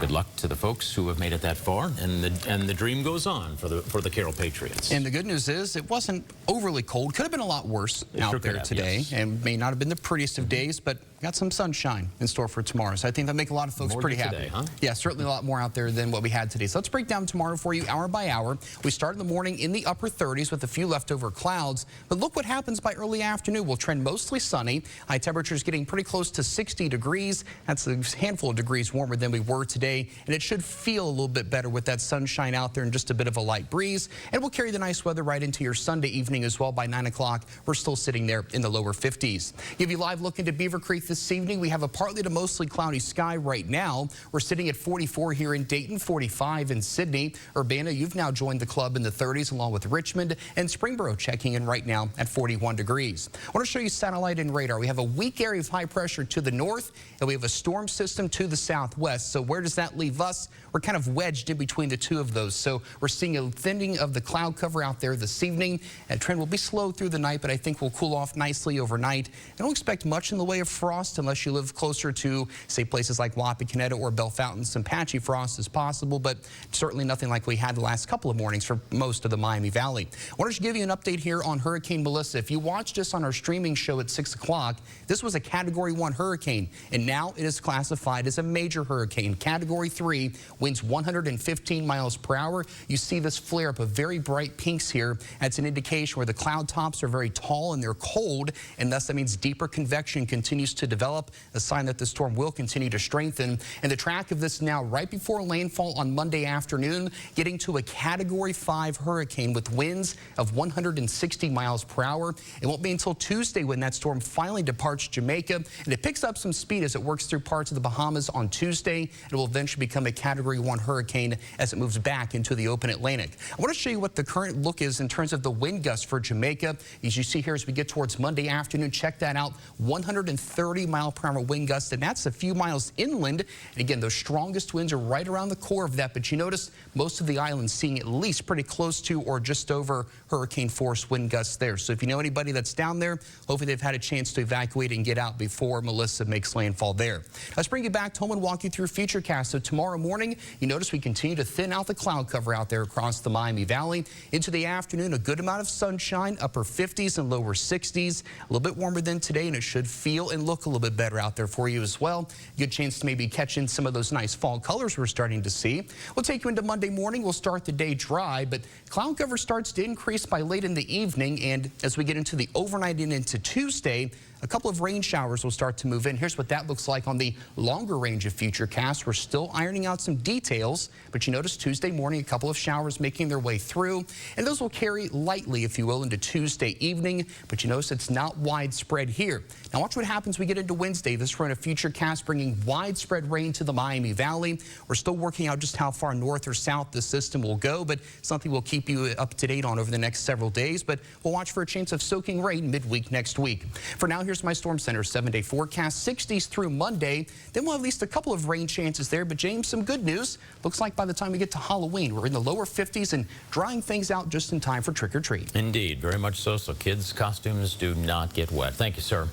Good luck to the folks who have made it that far, and the dream goes on for the Carroll Patriots. And the good news is it wasn't overly cold. Could have been a lot worse out there today, and may not have been the prettiest of days, but got some sunshine in store for tomorrow. So I think that'll make a lot of folks pretty happy. Today, huh? Yeah, certainly a lot more out there than what we had today. So let's break down tomorrow for you hour by hour. We start in the morning in the upper 30s with a few leftover clouds, but look what happens by early afternoon. We'll trend mostly sunny. High temperatures getting pretty close to 60 degrees. That's a handful of degrees warmer than we were today, and it should feel a little bit better with that sunshine out there and just a bit of a light breeze. And we'll carry the nice weather right into your Sunday evening as well. By 9 o'clock, we're still sitting there in the lower 50s. Give you a live look into Beaver Creek this evening. We have a partly to mostly cloudy sky right now. We're sitting at 44 here in Dayton, 45 in Sydney. Urbana, you've now joined the club in the 30s along with Richmond, and Springboro checking in right now at 41 degrees. I want to show you satellite and radar. We have a weak area of high pressure to the north, and we have a storm system to the southwest. So where does that leave us? We're kind of wedged in between the two of those. So we're seeing a thinning of the cloud cover out there this evening. That trend will be slow through the night, but I think we'll cool off nicely overnight. I don't expect much in the way of frost unless you live closer to, say, places like Wapakoneta or Bellefontaine. Some patchy frost is possible, but certainly nothing like we had the last couple of mornings for most of the Miami Valley. I wanted to give you an update here on Hurricane Melissa. If you watched us on our streaming show at 6 o'clock, this was a Category 1 hurricane, and now it is classified as a major hurricane. Category 3, winds 115 miles per hour. You see this flare up of very bright pinks here. That's an indication where the cloud tops are very tall and they're cold, and thus that means deeper convection continues to develop, a sign that the storm will continue to strengthen. And the track of this now right before landfall on Monday afternoon, getting to a Category 5 hurricane with winds of 160 miles per hour. It won't be until Tuesday when that storm finally departs Jamaica, and it picks up some speed as it works through parts of the Bahamas on Tuesday. It will eventually become a Category 1 hurricane as it moves back into the open Atlantic. I want to show you what the current look is in terms of the wind gusts for Jamaica. As you see here as we get towards Monday afternoon, check that out, 130 mile per hour wind gusts, and that's a few miles inland. And again, those strongest winds are right around the core of that, but you notice most of the island seeing at least pretty close to or just over hurricane force wind gusts there. So if you know anybody that's down there, hopefully they've had a chance to evacuate and get out before Melissa makes landfall there. Let's bring you back home and walk you through Futurecast. So tomorrow morning, you notice we continue to thin out the cloud cover out there across the Miami Valley. Into the afternoon, a good amount of sunshine, upper 50s and lower 60s. A little bit warmer than today, and it should feel and look a little bit better out there for you as well. Good chance to maybe catch in some of those nice fall colors we're starting to see. We'll take you into Monday morning. We'll start the day dry, but cloud cover starts to increase by late in the evening, and as we get into the overnight and into Tuesday, a couple of rain showers will start to move in. Here's what that looks like on the longer range of Futurecast. We're still ironing out some details, but you notice Tuesday morning, a couple of showers making their way through, and those will carry lightly, if you will, into Tuesday evening, but you notice it's not widespread here. Now watch what happens we get into Wednesday. This run of Futurecast bringing widespread rain to the Miami Valley. We're still working out just how far north or south the system will go, but something we'll keep you up to date on over the next several days, but we'll watch for a chance of soaking rain midweek next week. For now, here's my Storm Center 7-day forecast. 60s through Monday. Then we'll have at least a couple of rain chances there. But James, some good news. Looks like by the time we get to Halloween, we're in the lower 50s and drying things out just in time for trick or treat. Indeed, very much so. So kids' costumes do not get wet. Thank you, sir.